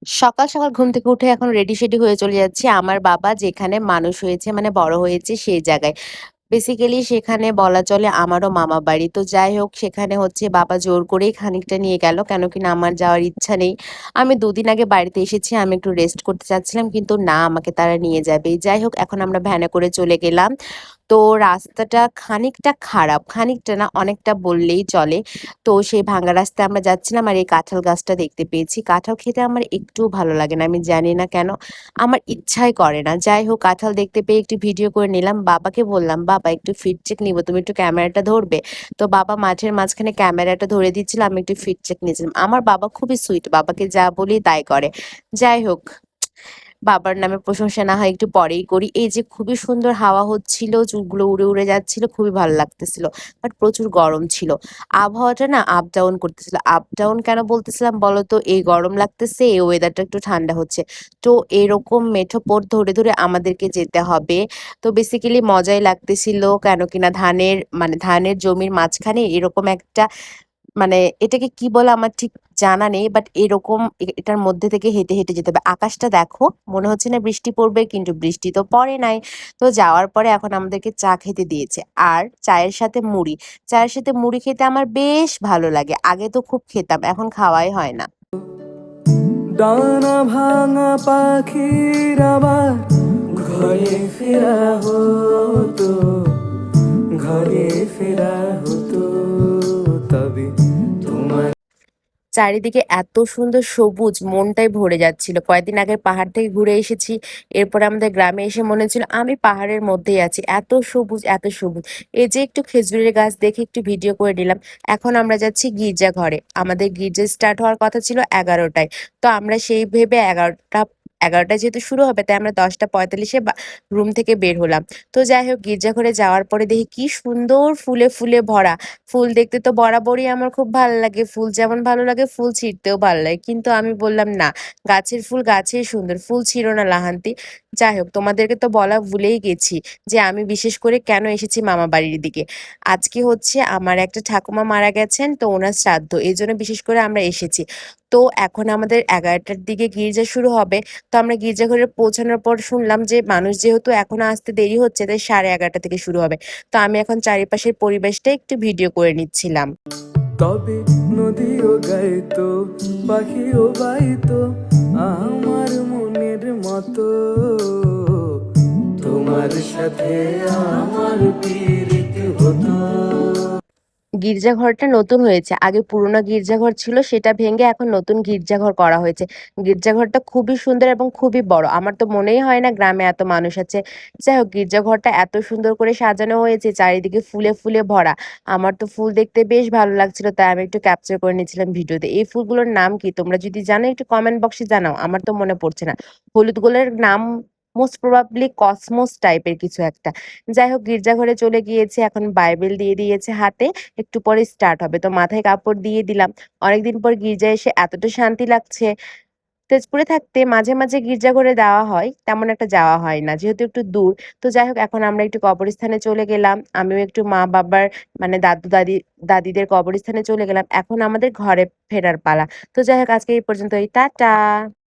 সকাল, সকাল ঘুম থেকে উঠে এখন রেডি-সেডি হয়ে চলে যাচ্ছি আমার বাবা যেখানে মানুষ হয়েছে মানে বড় হয়েছে সেই জায়গায়। বেসিক্যালি সেখানে বলা চলে আমারও মামাবাড়ি। তো যাই হোক সেখানে হচ্ছে বাবা জোর করেই খানিকটা নিয়ে গেল। কেন কিনা আমার যাওয়ার ইচ্ছা নেই। আমি ২ দিন আগে বাড়িতে এসেছি। আমি একটু রেস্ট করতে চাচ্ছিলাম কিন্তু না আমাকে তারা নিয়ে যাবেই। যাই হোক এখন আমরা ভ্যানে করে চলে গেলাম। তো রাস্তাটা খানিকটা খারাপ। খানিকটা না অনেকটা বললেই চলে। তো সেই ভাঙা রাস্তায় আমরা যাচ্ছিলাম আর এই কাঁঠাল গাছটা দেখতে পেয়েছি। কাঁঠাল খেতে আমার একটুও ভালো লাগে না। আমি জানি না কেন? আমার ইচ্ছাই করে না। যাই হোক কাঁঠাল দেখতে পেয়ে একটু ভিডিও করে নিলাম। বাবাকে বললাম, "বাবা একটু ফিডচেক নিবো। তুমি একটু ক্যামেরাটা ধরবে?" তো বাবা মাঠের মাঝখানে ক্যামেরাটা ধরে দিচ্ছিল। আমি একটু ফিডচেক নিয়েছিলাম। আমার বাবা খুবই সুইট। বাবাকে যা বলি তাই করে। যাই হোক বাবার নামে প্রশংসা না হয় একটু পরেই করি। এই যে খুবই সুন্দর হাওয়া হচ্ছিল, চুলগুলো উড়ে, উড়ে যাচ্ছিল, খুবই ভালো লাগতেছিল। বাট প্রচুর গরম ছিল। আবহাওয়াটা না আপ ডাউন করতেছিল। আপ ডাউন কেন বলতেছিলাম বলো তো? এই গরম লাগতেছে, এই ওয়েদারটা একটু ঠান্ডা হচ্ছে। তো এরকম মেঠো পথ ধরে, ধরে আমাদেরকে যেতে হবে। তো বেসিক্যালি মজাই লাগতেছিল। কেন কিনা ধানের জমির মাঝখানে এরকম একটা মানে এটাকে কি বলে আমার ঠিক জানা নেই। বাট এরকম এটার মধ্যে থেকে হেঁটে, হেঁটে যেতে হবে। আকাশটা দেখো, মনে হচ্ছে না বৃষ্টি পড়বে কিন্তু বৃষ্টি তো পড়ে নাই। তো যাওয়ার পরে এখন আমাদেরকে চা খেতে দিয়েছে। আর চায়ের সাথে মুড়ি। চায়ের সাথে মুড়ি খেতে আমার বেশ ভালো লাগে। আগে তো খুব খেতাম, এখন খাওয়াই হয় না। ডানা ভাঙা পাখির আবার ঘরে ফেরা হতো, ঘরে ফেরা হতো, তবে তোমার চারিদিকে এত সুন্দর সবুজ মনটাই ভরে যাচ্ছিল। কয়েকদিন আগে পাহাড় থেকে ঘুরে এসেছি। এরপরে আমাদের গ্রামে এসে মনে হচ্ছিল আমি পাহাড়ের মধ্যেই আছি। এত সবুজ, এত সবুজ। এই যে একটু খেজুরের গাছ দেখে একটু ভিডিও করে নিলাম। এখন আমরা যাচ্ছি গির্জাঘরে। আমাদের গির্জা স্টার্ট হওয়ার কথা ছিল 11টায়। তো আমরা সেই ভেবে 11টায় যেহেতু শুরু হবে তাই আমরা 10টা 45-এ রুম থেকে বের হলাম। তো যাই হোক গির্জাঘরে যাওয়ার পরে দেখি কি সুন্দর ফুলে, ফুলে ভরা। ফুল দেখতে তো বরাবরই আমার খুব ভালো লাগে। ফুল যেমন ভালো লাগে ফুল ছিঁড়তেও ভালো লাগে। কিন্তু আমি বললাম, "না, গাছের ফুল গাছেই সুন্দর। ফুল ছিঁড়ো না লাহান্তি।" যাই হোক তোমাদেরকে তো বলা ভুলেই গেছি যে আমি বিশেষ করে কেন এসেছি মামাবাড়ির দিকে। আজকে হচ্ছে আমার একটা ঠাকুমা মারা গেছেন তো উনার শ্রাদ্ধ। এজন্য বিশেষ করে আমরা এসেছি। তো এখন আমাদের 11টার দিকে গির্জা শুরু হবে। তো আমরা গির্জাঘরে পৌঁছানোর পর শুনলাম যে মানুষ যেহেতু এখনো আসতে দেরি হচ্ছে তাই 11:30 থেকে শুরু হবে। তো আমি এখন চারিপাশের পরিবেশটা একটু ভিডিও করে নিচ্ছিলাম। তবে নদীও গাইতো, পাখিও বাইতো আমার মনের মতো, তোমার সাথে আমার পীড়িত হতো। গির্জাঘরটা নতুন হয়েছে। আগে পুরোনো গির্জাঘর ছিল সেটা ভেঙে এখন নতুন গির্জাঘর করা হয়েছে। গির্জাঘরটা খুবই সুন্দর এবং খুবই বড়। আমার তো মনেই হয় না গ্রামে এত মানুষ আছে। যাই হোক গির্জাঘরটা এত সুন্দর করে সাজানো হয়েছে চারিদিকে ফুলে, ফুলে ভরা। আমার তো ফুল দেখতে বেশ ভালো লাগছিল তাই আমি একটু ক্যাপচার করে নিচ্ছিলাম ভিডিওতে। এই ফুলগুলোর নাম কি? তোমরা যদি জানো একটু কমেন্ট বক্সে জানাও। আমার তো মনে পড়ছে না। হলুদ গোলের নাম মোস্ট প্রবাবলি কসমোস টাইপের কিছু একটা। যাই হোক গির্জাঘরে চলে গিয়েছি। এখন বাইবেল দিয়ে দিয়েছে হাতে। একটু পরে স্টার্ট হবে। তো মাথায় কাপড় দিয়ে দিলাম। অনেকদিন পর গির্জায় এসে এতটা শান্তি লাগছে। তেজপুরে থাকতে মাঝে, মাঝে গির্জাঘরে দেওয়া হয়। তেমন একটা যাওয়া হয় না। যেহেতু একটু দূর। তো যাই হোক এখন আমরা একটু কবরস্থানে চলে গেলাম। আমিও একটু মা-বাবার মানে দাদিদের কবরস্থানে চলে গেলাম। এখন আমাদের ঘরে ফেরার পালা। তো যাই হোক আজকে এই পর্যন্তই। টাটা।